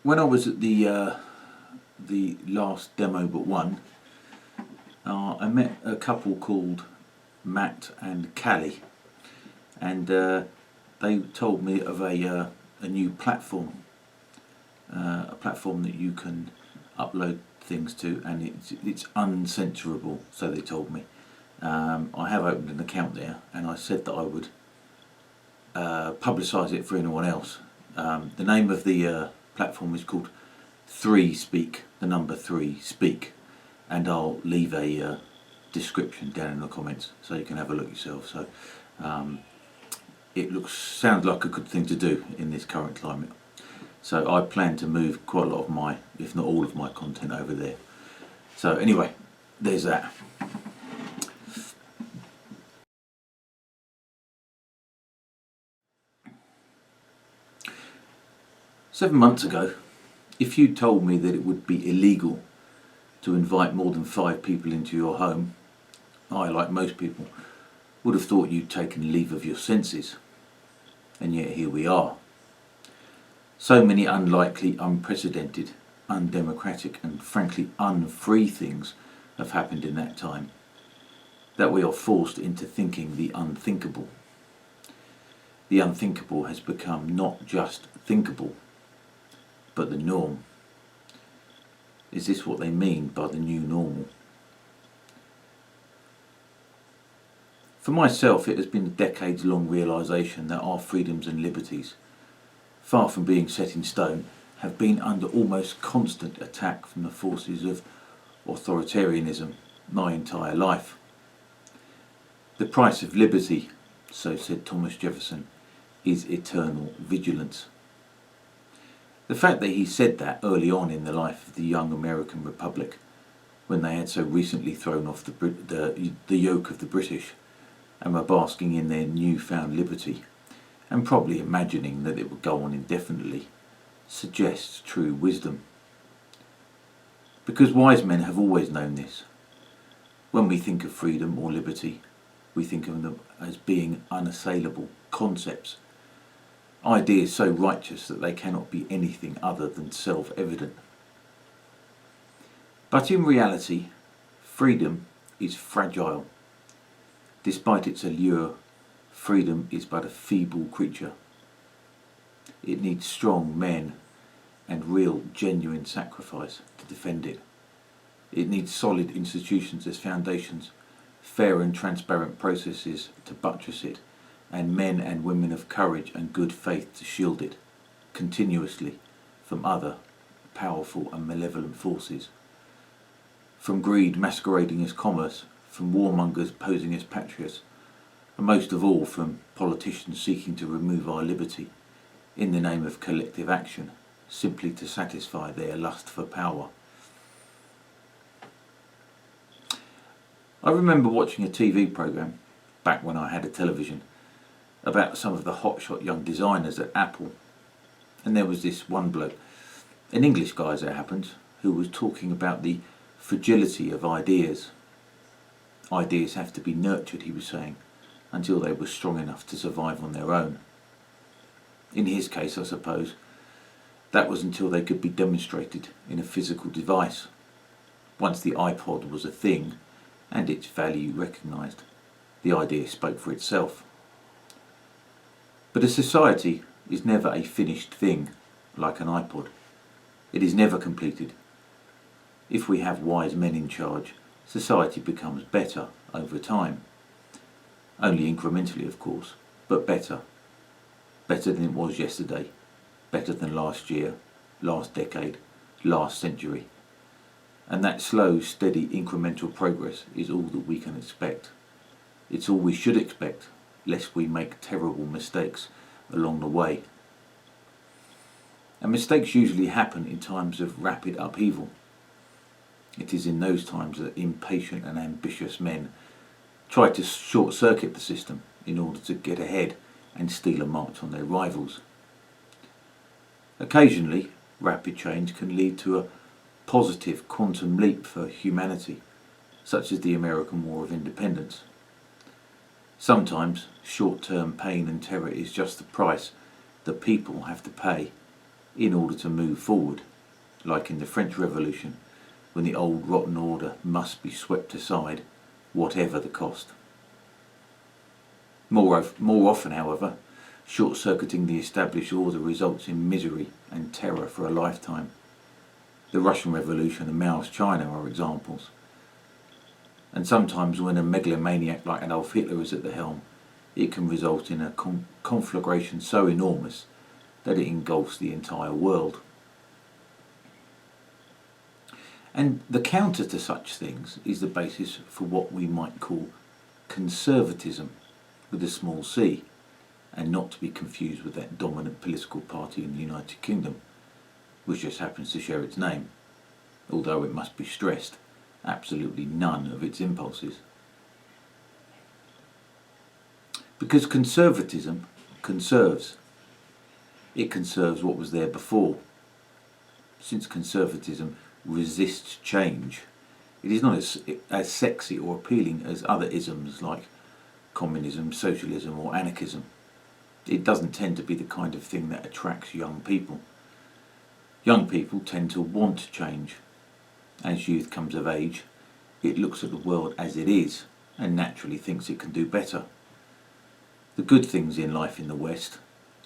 when I was at the last demo but one, I met a couple called Matt and Callie, and they told me of a new platform, a platform that you can upload things to, and it's uncensorable. So they told me. I have opened an account there, and I said that I would publicise it for anyone else. The name of the platform is called 3Speak, the number 3Speak, and I'll leave a description down in the comments so you can have a look yourself. So it sounds like a good thing to do in this current climate. So I plan to move quite a lot of my, if not all of my content over there. So anyway, there's that. Seven months ago, if you told me that it would be illegal to invite more than 5 people into your home, I, like most people, would have thought you'd taken leave of your senses. And yet here we are. So many unlikely, unprecedented, undemocratic and frankly unfree things have happened in that time that we are forced into thinking the unthinkable. The unthinkable has become not just thinkable, but the norm. Is this what they mean by the new normal? For myself, it has been a decades-long realisation that our freedoms and liberties, far from being set in stone, have been under almost constant attack from the forces of authoritarianism my entire life. The price of liberty, so said Thomas Jefferson, is eternal vigilance. The fact that he said that early on in the life of the young American Republic, when they had so recently thrown off the yoke of the British and were basking in their newfound liberty, and probably imagining that it would go on indefinitely, suggests true wisdom. Because wise men have always known this. When we think of freedom or liberty, we think of them as being unassailable concepts, ideas so righteous that they cannot be anything other than self-evident. But in reality, freedom is fragile. Despite its allure, freedom is but a feeble creature. It needs strong men and real, genuine sacrifice to defend it. It needs solid institutions as foundations, fair and transparent processes to buttress it, and men and women of courage and good faith to shield it continuously from other powerful and malevolent forces, from greed masquerading as commerce, from warmongers posing as patriots, and most of all from politicians seeking to remove our liberty in the name of collective action, simply to satisfy their lust for power. I remember watching a TV programme, back when I had a television, about some of the hotshot young designers at Apple, and there was this one bloke, an English guy as it happens, who was talking about the fragility of ideas. Ideas have to be nurtured, he was saying, until they were strong enough to survive on their own. In his case, I suppose, that was until they could be demonstrated in a physical device. Once the iPod was a thing, and its value recognised, the idea spoke for itself. But a society is never a finished thing, like an iPod. It is never completed. If we have wise men in charge, society becomes better over time. Only incrementally, of course, but better. Better than it was yesterday, better than last year, last decade, last century. And that slow, steady, incremental progress is all that we can expect. It's all we should expect, lest we make terrible mistakes along the way. And mistakes usually happen in times of rapid upheaval. It is in those times that impatient and ambitious men try to short-circuit the system in order to get ahead and steal a march on their rivals. Occasionally, rapid change can lead to a positive quantum leap for humanity, such as the American War of Independence. Sometimes, short-term pain and terror is just the price that people have to pay in order to move forward, like in the French Revolution, when the old rotten order must be swept aside, whatever the cost. More often, however, short-circuiting the established order results in misery and terror for a lifetime. The Russian Revolution and Mao's China are examples. And sometimes when a megalomaniac like Adolf Hitler is at the helm, it can result in a conflagration so enormous that it engulfs the entire world. And the counter to such things is the basis for what we might call conservatism with a small c, and not to be confused with that dominant political party in the United Kingdom, which just happens to share its name, although it must be stressed, absolutely none of its impulses. Because conservatism conserves. It conserves what was there before. Since conservatism resists change, it is not as sexy or appealing as other isms like communism, socialism or anarchism. It doesn't tend to be the kind of thing that attracts young people. Young people tend to want change. As youth comes of age, it looks at the world as it is and naturally thinks it can do better. The good things in life in the West,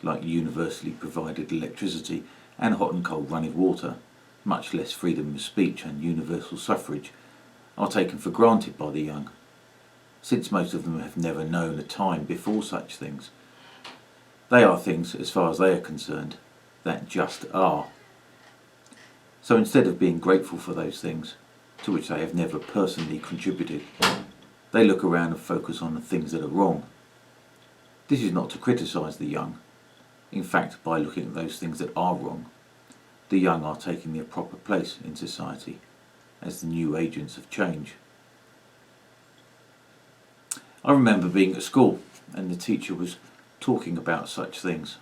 like universally provided electricity and hot and cold running water, much less freedom of speech and universal suffrage, are taken for granted by the young, since most of them have never known a time before such things. They are things, as far as they are concerned, that just are. So instead of being grateful for those things, to which they have never personally contributed, they look around and focus on the things that are wrong. This is not to criticise the young. In fact, by looking at those things that are wrong, the young are taking their proper place in society as the new agents of change. I remember being at school and the teacher was talking about such things.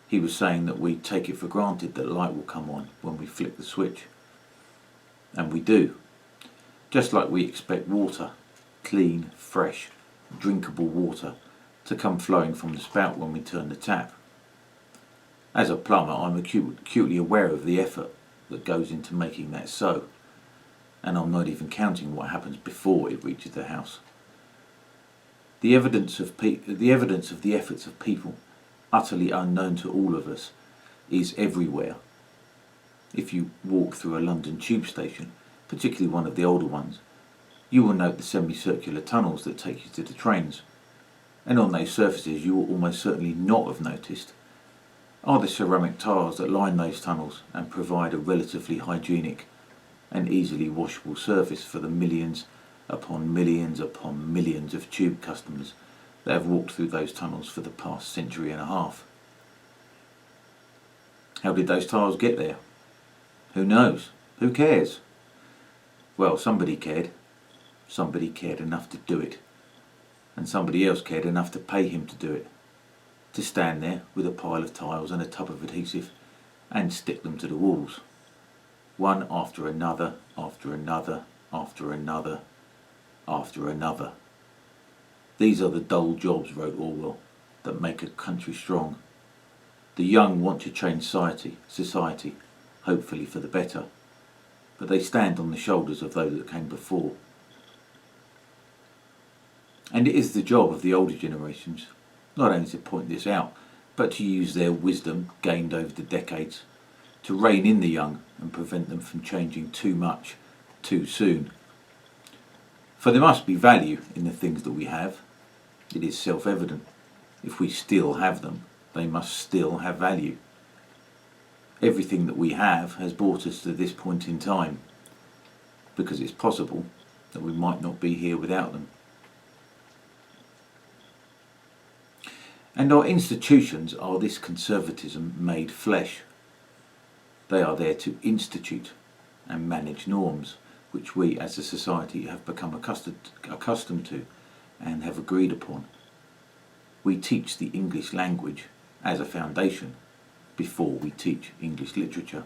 He was saying that we take it for granted that light will come on when we flick the switch. And we do. Just like we expect water, clean, fresh, drinkable water, to come flowing from the spout when we turn the tap. As a plumber, I'm acutely aware of the effort that goes into making that so, and I'm not even counting what happens before it reaches the house. The evidence of the efforts of people, utterly unknown to all of us, is everywhere. If you walk through a London tube station, particularly one of the older ones, you will note the semicircular tunnels that take you to the trains, and on those surfaces you will almost certainly not have noticed are the ceramic tiles that line those tunnels and provide a relatively hygienic and easily washable surface for the millions upon millions upon millions of tube customers that have walked through those tunnels for the past century and a half. How did those tiles get there? Who knows? Who cares? Well, somebody cared. Somebody cared enough to do it. And somebody else cared enough to pay him to do it. To stand there with a pile of tiles and a tub of adhesive and stick them to the walls. One after another, after another, after another, after another. These are the dull jobs, wrote Orwell, that make a country strong. The young want to change society, hopefully for the better, but they stand on the shoulders of those that came before. And it is the job of the older generations not only to point this out, but to use their wisdom gained over the decades to rein in the young and prevent them from changing too much too soon. For there must be value in the things that we have. It is self-evident. If we still have them, they must still have value. Everything that we have has brought us to this point in time, because it's possible that we might not be here without them. And our institutions are this conservatism made flesh. They are there to institute and manage norms which we as a society have become accustomed to and have agreed upon. We teach the English language as a foundation before we teach English literature.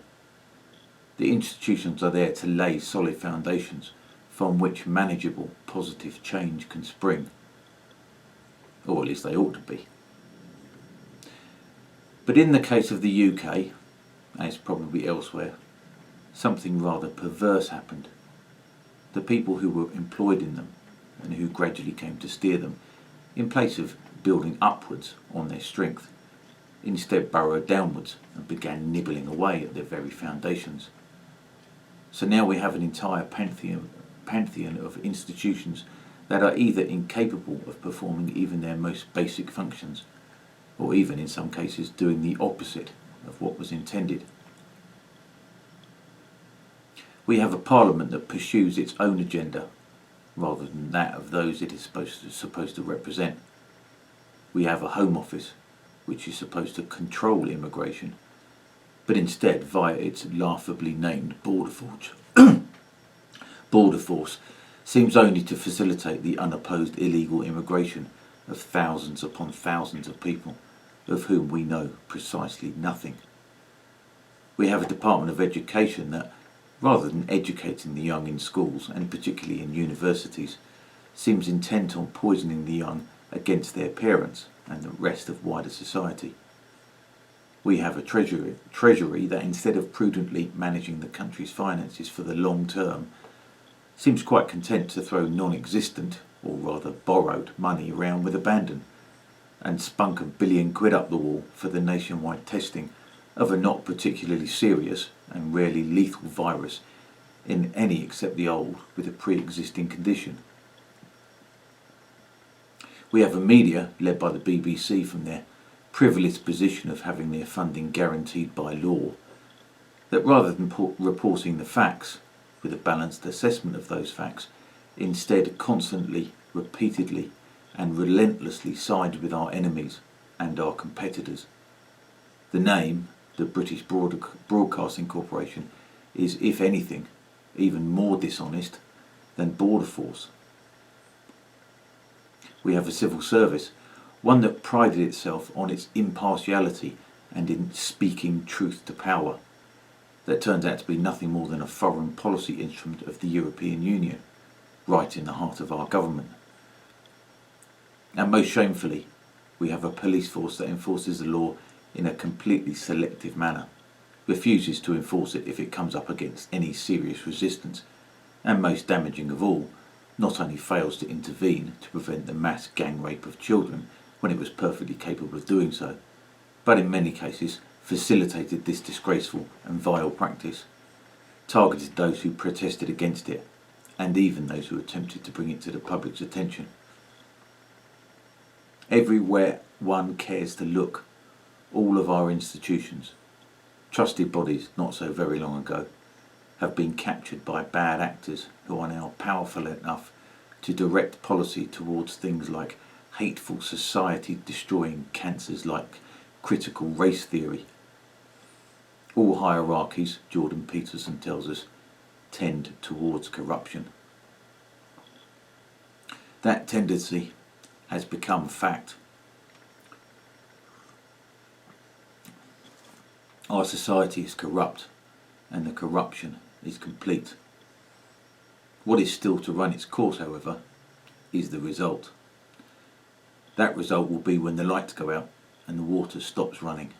The institutions are there to lay solid foundations from which manageable, positive change can spring. Or at least they ought to be. But in the case of the UK, as probably elsewhere, something rather perverse happened. The people who were employed in them, and who gradually came to steer them, in place of building upwards on their strength, instead burrowed downwards and began nibbling away at their very foundations. So now we have an entire pantheon of institutions that are either incapable of performing even their most basic functions, or even in some cases doing the opposite of what was intended. We have a parliament that pursues its own agenda rather than that of those it is supposed to represent. We have a Home Office which is supposed to control immigration, but instead, via its laughably named Border Force, seems only to facilitate the unopposed illegal immigration of thousands upon thousands of people, of whom we know precisely nothing. We have a Department of Education that, rather than educating the young in schools, and particularly in universities, seems intent on poisoning the young against their parents and the rest of wider society. We have a treasury that, instead of prudently managing the country's finances for the long term, seems quite content to throw non-existent, or rather borrowed, money around with abandon, and spunk £1 billion up the wall for the nationwide testing of a not particularly serious and rarely lethal virus in any except the old with a pre-existing condition. We have a media led by the BBC from their privileged position of having their funding guaranteed by law, that rather than reporting the facts with a balanced assessment of those facts, instead constantly, repeatedly and relentlessly side with our enemies and our competitors. The name, the British Broadcasting Corporation, is, if anything, even more dishonest than Border Force. We have a civil service, one that prided itself on its impartiality and in speaking truth to power, that turns out to be nothing more than a foreign policy instrument of the European Union, right in the heart of our government. And most shamefully, we have a police force that enforces the law in a completely selective manner, refuses to enforce it if it comes up against any serious resistance, and most damaging of all, not only fails to intervene to prevent the mass gang rape of children when it was perfectly capable of doing so, but in many cases facilitated this disgraceful and vile practice, targeted those who protested against it, and even those who attempted to bring it to the public's attention. Everywhere one cares to look, all of our institutions, trusted bodies not so very long ago, have been captured by bad actors who are now powerful enough to direct policy towards things like hateful society-destroying cancers like critical race theory. All hierarchies, Jordan Peterson tells us, tend towards corruption. That tendency has become fact. Our society is corrupt, and the corruption is complete. What is still to run its course, however, is the result. That result will be when the lights go out and the water stops running.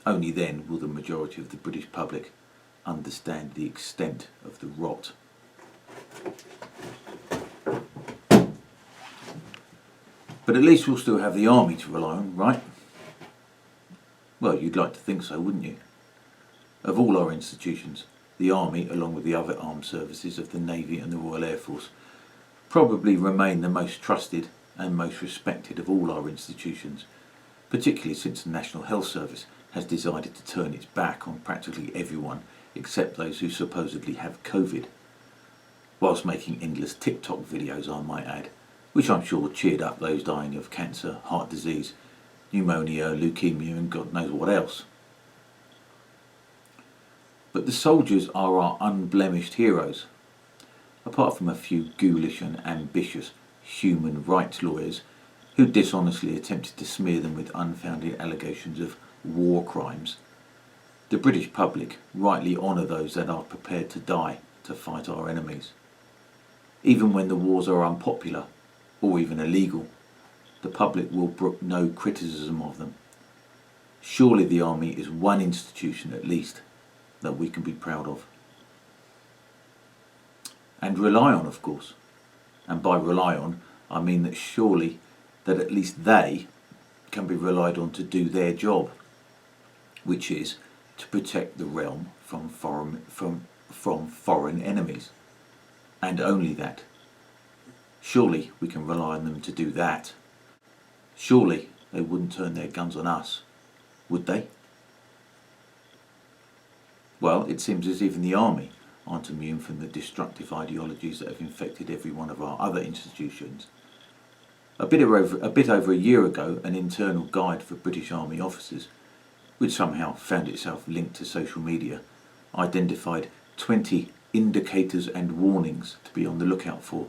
Only then will the majority of the British public understand the extent of the rot. But at least we'll still have the army to rely on, right? Well, you'd like to think so, wouldn't you? Of all our institutions, the army, along with the other armed services of the Navy and the Royal Air Force, probably remain the most trusted and most respected of all our institutions, particularly since the National Health Service has decided to turn its back on practically everyone except those who supposedly have COVID, whilst making endless TikTok videos, I might add, which I'm sure cheered up those dying of cancer, heart disease, pneumonia, leukemia and God knows what else. But the soldiers are our unblemished heroes, apart from a few ghoulish and ambitious human rights lawyers who dishonestly attempted to smear them with unfounded allegations of war crimes. The British public rightly honour those that are prepared to die to fight our enemies. Even when the wars are unpopular or even illegal, the public will brook no criticism of them. Surely the army is one institution at least that we can be proud of. And rely on, of course. And by rely on, I mean that surely that at least they can be relied on to do their job, which is to protect the realm from foreign enemies. And only that. Surely we can rely on them to do that. Surely they wouldn't turn their guns on us, would they? Well, it seems as even the army aren't immune from the destructive ideologies that have infected every one of our other institutions. A bit over a year ago, an internal guide for British Army officers, which somehow found itself linked to social media, identified 20 indicators and warnings to be on the lookout for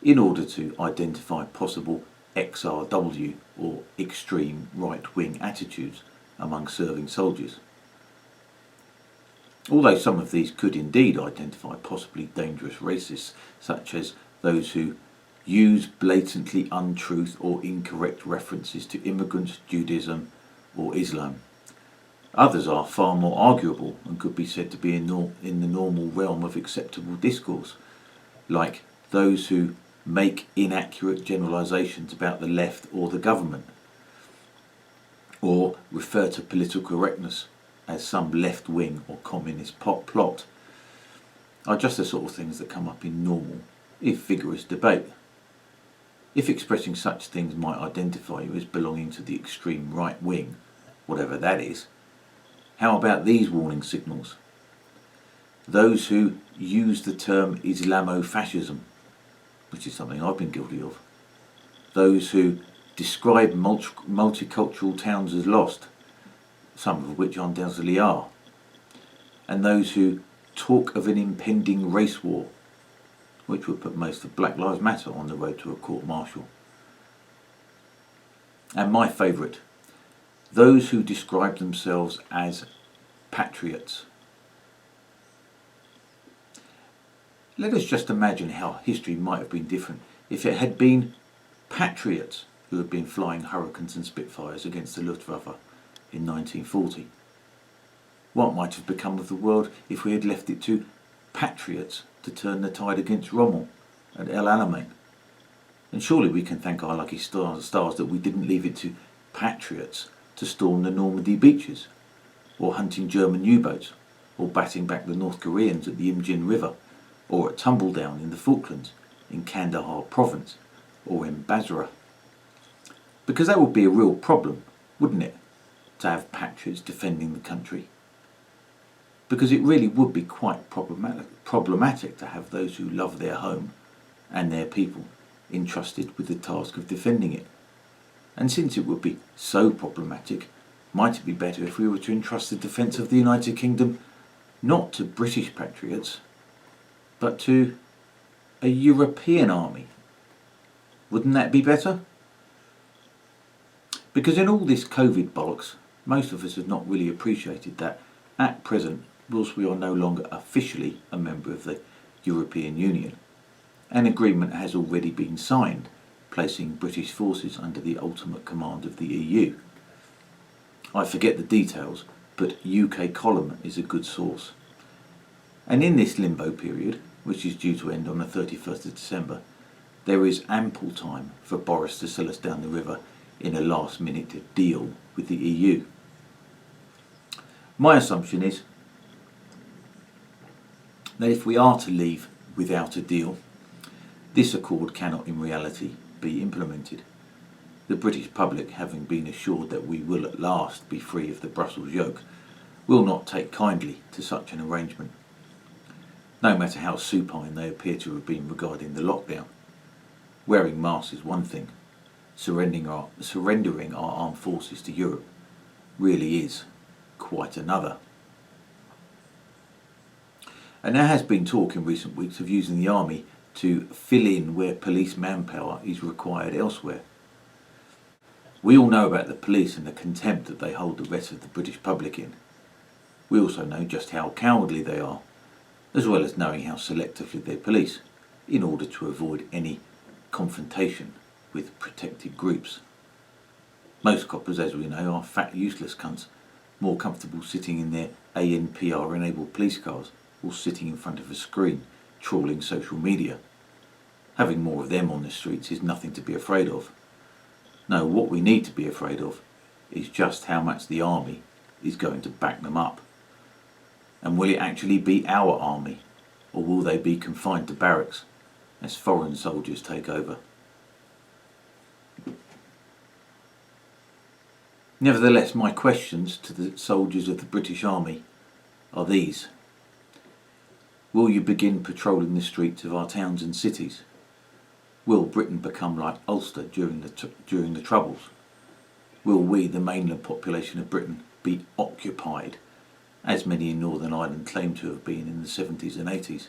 in order to identify possible XRW or extreme right-wing attitudes among serving soldiers. Although some of these could indeed identify possibly dangerous racists, such as those who use blatantly untruth or incorrect references to immigrants, Judaism or Islam. Others are far more arguable and could be said to be in the normal realm of acceptable discourse, like those who make inaccurate generalisations about the left or the government, or refer to political correctness as some left-wing or communist plot, are just the sort of things that come up in normal, if vigorous debate. If expressing such things might identify you as belonging to the extreme right wing, whatever that is, how about these warning signals? Those who use the term Islamofascism, which is something I've been guilty of. Those who describe multicultural towns as lost, some of which undoubtedly are. And those who talk of an impending race war, which would put most of Black Lives Matter on the road to a court-martial. And my favourite, those who describe themselves as patriots. Let us just imagine how history might have been different if it had been patriots who had been flying Hurricanes and Spitfires against the Luftwaffe in 1940. What might have become of the world if we had left it to patriots to turn the tide against Rommel at El Alamein? And surely we can thank our lucky stars that we didn't leave it to patriots to storm the Normandy beaches, or hunting German U-boats, or batting back the North Koreans at the Imjin River, or at Tumbledown in the Falklands, in Kandahar province, or in Basra. Because that would be a real problem, wouldn't it, to have patriots defending the country? Because it really would be quite problematic to have those who love their home and their people entrusted with the task of defending it. And since it would be so problematic, might it be better if we were to entrust the defence of the United Kingdom not to British patriots, but to a European army? Wouldn't that be better? Because in all this COVID bollocks, most of us have not really appreciated that, at present, whilst we are no longer officially a member of the European Union, an agreement has already been signed, placing British forces under the ultimate command of the EU. I forget the details, but UK Column is a good source. And in this limbo period, which is due to end on the 31st of December, there is ample time for Boris to sell us down the river in a last-minute deal with the EU. My assumption is that if we are to leave without a deal, this accord cannot in reality be implemented. The British public, having been assured that we will at last be free of the Brussels yoke, will not take kindly to such an arrangement, no matter how supine they appear to have been regarding the lockdown. Wearing masks is one thing, surrendering our armed forces to Europe really is quite another. And there has been talk in recent weeks of using the army to fill in where police manpower is required elsewhere. We all know about the police and the contempt that they hold the rest of the British public in. We also know just how cowardly they are, as well as knowing how selectively they police, in order to avoid any confrontation with protected groups. Most coppers, as we know, are fat, useless cunts, more comfortable sitting in their ANPR-enabled police cars or sitting in front of a screen, trawling social media. Having more of them on the streets is nothing to be afraid of. No, what we need to be afraid of is just how much the army is going to back them up. And will it actually be our army, or will they be confined to barracks as foreign soldiers take over? Nevertheless, my questions to the soldiers of the British Army are these. Will you begin patrolling the streets of our towns and cities? Will Britain become like Ulster during the Troubles? Will we, the mainland population of Britain, be occupied, as many in Northern Ireland claim to have been in the 70s and 80s?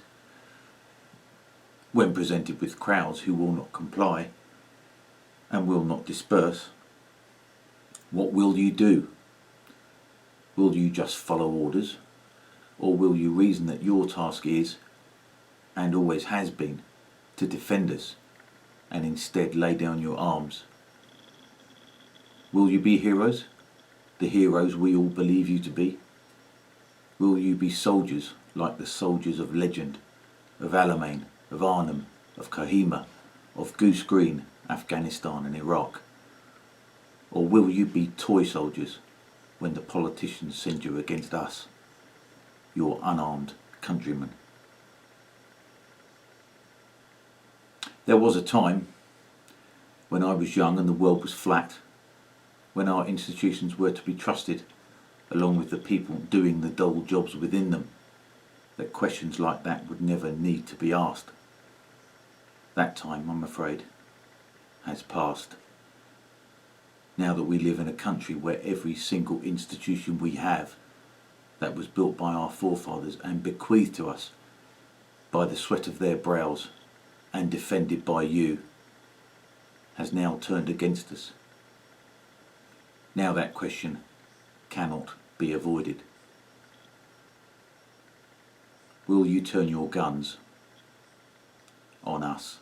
When presented with crowds who will not comply and will not disperse, what will you do? Will you just follow orders, or will you reason that your task is, and always has been, to defend us, and instead lay down your arms? Will you be heroes, the heroes we all believe you to be? Will you be soldiers like the soldiers of legend, of Alamein, of Arnhem, of Kohima, of Goose Green, Afghanistan and Iraq? Or will you be toy soldiers when the politicians send you against us, your unarmed countrymen? There was a time when I was young and the world was flat, when our institutions were to be trusted, along with the people doing the dull jobs within them, that questions like that would never need to be asked. That time, I'm afraid, has passed. Now that we live in a country where every single institution we have, that was built by our forefathers and bequeathed to us by the sweat of their brows and defended by you, has now turned against us. Now that question cannot be avoided. Will you turn your guns on us?